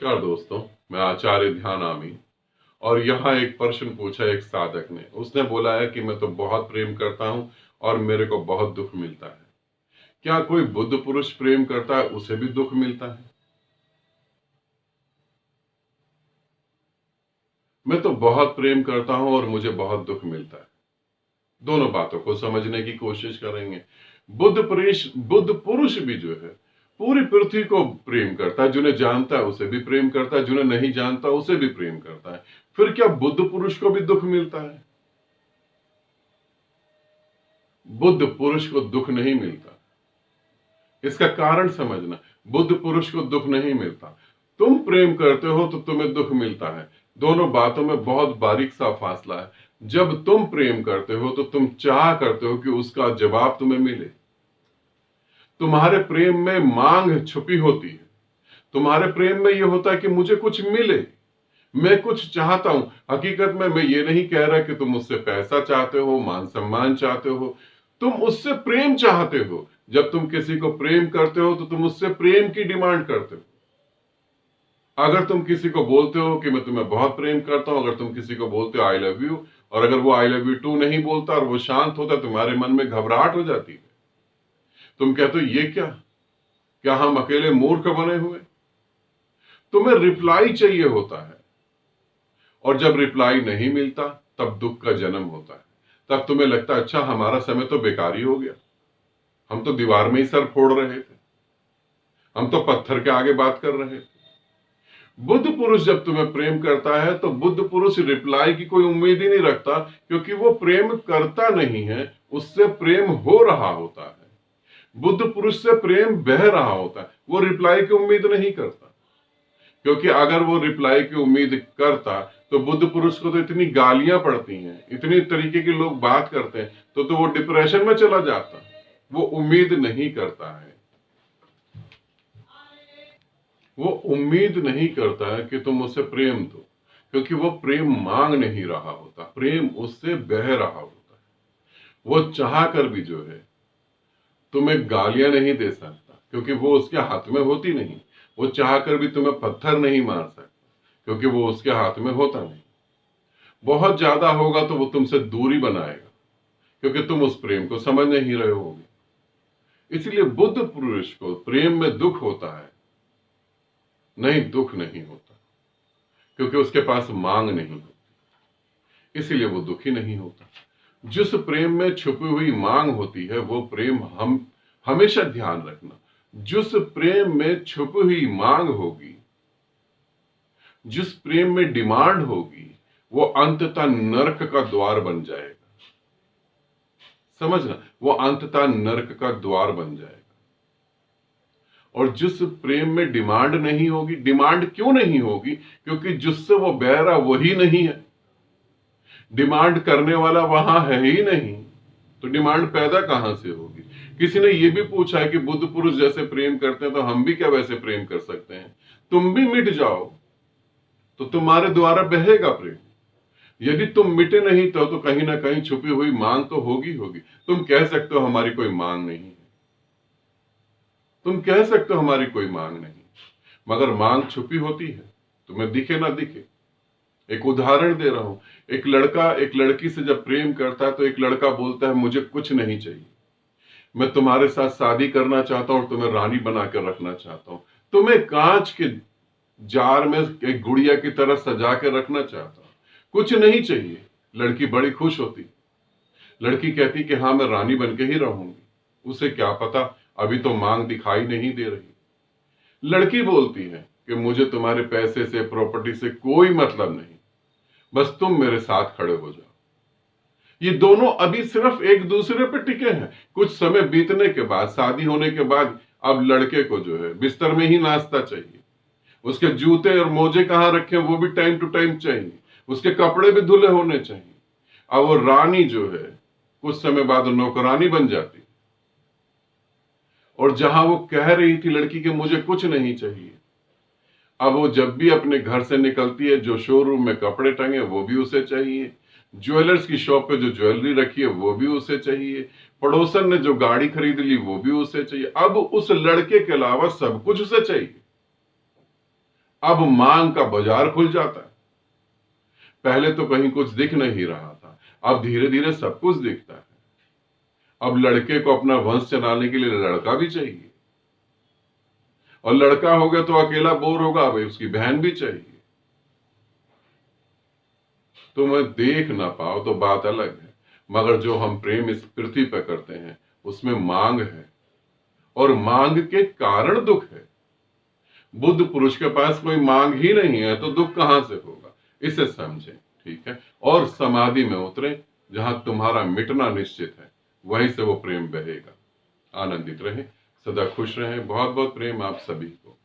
नमस्कार दोस्तों, मैं आचार्य ध्यान आमी। और यहाँ एक प्रश्न पूछा एक साधक ने। उसने बोला है कि मैं तो बहुत प्रेम करता हूँ और मेरे को बहुत दुख मिलता है। क्या कोई बुद्ध पुरुष प्रेम करता है उसे भी दुख मिलता है? मैं तो बहुत प्रेम करता हूँ और मुझे बहुत दुख मिलता है। दोनों बातों को समझने की कोशिश करेंगे। बुद्ध पुरुष भी जो है पूरी पृथ्वी को प्रेम करता है। जिन्हें जानता है उसे भी प्रेम करता है, जिन्हें नहीं जानता उसे भी प्रेम करता है। फिर क्या बुद्ध पुरुष को भी दुख मिलता है? बुद्ध पुरुष को दुख नहीं मिलता। इसका कारण समझना। बुद्ध पुरुष को दुख नहीं मिलता। तुम प्रेम करते हो तो तुम्हें दुख मिलता है। दोनों बातों में बहुत बारीक सा फासला है। जब तुम प्रेम करते हो तो तुम चाह करते हो कि उसका जवाब तुम्हें मिले। तुम्हारे प्रेम में मांग छुपी होती है। तुम्हारे प्रेम में यह होता है कि मुझे कुछ मिले, मैं कुछ चाहता हूं। हकीकत में मैं ये नहीं कह रहा कि तुम उससे पैसा चाहते हो, मान सम्मान चाहते हो। तुम उससे प्रेम चाहते हो। जब तुम किसी को प्रेम करते हो तो तुम उससे प्रेम की डिमांड करते हो। अगर तुम किसी को बोलते हो कि मैं तुम्हें बहुत प्रेम करता हूं, अगर तुम किसी को बोलते हो आई लव यू, और अगर वो आई लव यू टू नहीं बोलता और वो शांत होता, तुम्हारे मन में घबराहट हो जाती है। तुम कहते हो ये क्या, क्या हम अकेले मूर्ख बने हुए? तुम्हें रिप्लाई चाहिए होता है, और जब रिप्लाई नहीं मिलता तब दुख का जन्म होता है। तब तुम्हें लगता है अच्छा हमारा समय तो बेकार ही हो गया। हम तो दीवार में ही सर फोड़ रहे थे, हम तो पत्थर के आगे बात कर रहे थे। बुद्ध पुरुष जब तुम्हें प्रेम करता है तो बुद्ध पुरुष रिप्लाई की कोई उम्मीद ही नहीं रखता, क्योंकि वो प्रेम करता नहीं है, उससे प्रेम हो रहा होता है। बुद्ध पुरुष से प्रेम बह रहा होता है, वो रिप्लाई की उम्मीद नहीं करता। क्योंकि अगर वो रिप्लाई की उम्मीद करता तो बुद्ध पुरुष को तो इतनी गालियां पड़ती हैं, इतनी तरीके के लोग बात करते हैं, तो वो डिप्रेशन में चला जाता। वो उम्मीद नहीं करता है। वो उम्मीद नहीं करता है कि तुम उसे प्रेम दो, क्योंकि वो प्रेम मांग नहीं रहा होता, प्रेम उससे बह रहा होता है। वो चाह कर भी जो है तुम्हें गालियां नहीं दे सकता, क्योंकि वो उसके हाथ में होती नहीं। वो चाह कर भी तुम्हें पत्थर नहीं मार सकता, क्योंकि वो उसके हाथ में होता नहीं। बहुत ज्यादा होगा तो वो तुमसे दूरी बनाएगा, क्योंकि तुम उस प्रेम को समझ नहीं रहे होगे। इसलिए बुद्ध पुरुष को प्रेम में दुख होता है, नहीं दुख नहीं होता, क्योंकि उसके पास मांग नहीं होती। इसीलिए वो दुखी नहीं होता। जिस प्रेम में छुपी हुई मांग होती है वो प्रेम हम हमेशा ध्यान रखना। जिस प्रेम में छुपी हुई मांग होगी, जिस प्रेम में डिमांड होगी, वो अंततः नरक का द्वार बन जाएगा। समझना, वो अंततः नरक का द्वार बन जाएगा। और जिस प्रेम में डिमांड नहीं होगी, डिमांड क्यों नहीं होगी? क्योंकि जिससे वो बह रहा वही नहीं है। डिमांड करने वाला वहां है ही नहीं, तो डिमांड पैदा कहां से होगी? किसी ने यह भी पूछा है कि बुद्ध पुरुष जैसे प्रेम करते हैं तो हम भी क्या वैसे प्रेम कर सकते हैं? तुम भी मिट जाओ तो तुम्हारे द्वारा बहेगा प्रेम। यदि तुम मिटे नहीं तो कहीं ना कहीं छुपी हुई मांग तो होगी होगी। तुम कह सकते हो हमारी कोई मांग नहीं है, तुम कह सकते हो हमारी कोई मांग नहीं, मगर मांग छुपी होती है, तुम्हें दिखे ना दिखे। एक उदाहरण दे रहा हूं। एक लड़का एक लड़की से जब प्रेम करता है तो एक लड़का बोलता है मुझे कुछ नहीं चाहिए, मैं तुम्हारे साथ शादी करना चाहता हूं और तुम्हें रानी बना कर रखना चाहता हूं, तुम्हें कांच के जार में एक गुड़िया की तरह सजा के रखना चाहता हूं, कुछ नहीं चाहिए। लड़की बड़ी खुश होती। लड़की कहती कि हाँ मैं रानी बन के ही रहूंगी। उसे क्या पता अभी तो मांग दिखाई नहीं दे रही। लड़की बोलती है कि मुझे तुम्हारे पैसे से, प्रॉपर्टी से कोई मतलब नहीं, बस तुम मेरे साथ खड़े हो जाओ। ये दोनों अभी सिर्फ एक दूसरे पर टिके हैं। कुछ समय बीतने के बाद, शादी होने के बाद, अब लड़के को जो है बिस्तर में ही नाश्ता चाहिए। उसके जूते और मोजे कहां रखे वो भी टाइम टू टाइम चाहिए। उसके कपड़े भी धुले होने चाहिए। अब वो रानी जो है कुछ समय बाद नौकरानी बन जाती। और जहां वो कह रही थी लड़की के मुझे कुछ नहीं चाहिए, अब वो जब भी अपने घर से निकलती है, जो शोरूम में कपड़े टंगे वो भी उसे चाहिए, ज्वेलर्स की शॉप पे जो ज्वेलरी रखी है वो भी उसे चाहिए, पड़ोसन ने जो गाड़ी खरीद ली वो भी उसे चाहिए। अब उस लड़के के अलावा सब कुछ उसे चाहिए। अब मांग का बाजार खुल जाता है। पहले तो कहीं कुछ दिख नहीं रहा था, अब धीरे धीरे सब कुछ दिखता है। अब लड़के को अपना वंश चलाने के लिए लड़का भी चाहिए, और लड़का हो गया तो अकेला बोर होगा, अब उसकी बहन भी चाहिए। तुम्हें देख ना पाओ तो बात अलग है, मगर जो हम प्रेम इस पृथ्वी पर करते हैं उसमें मांग है, और मांग के कारण दुख है। बुद्ध पुरुष के पास कोई मांग ही नहीं है तो दुख कहां से होगा, इसे समझें, ठीक है। और समाधि में उतरे, जहां तुम्हारा मिटना निश्चित है, वहीं से वो प्रेम बहेगा। आनंदित रहें, सदा खुश रहें। बहुत बहुत प्रेम आप सभी को।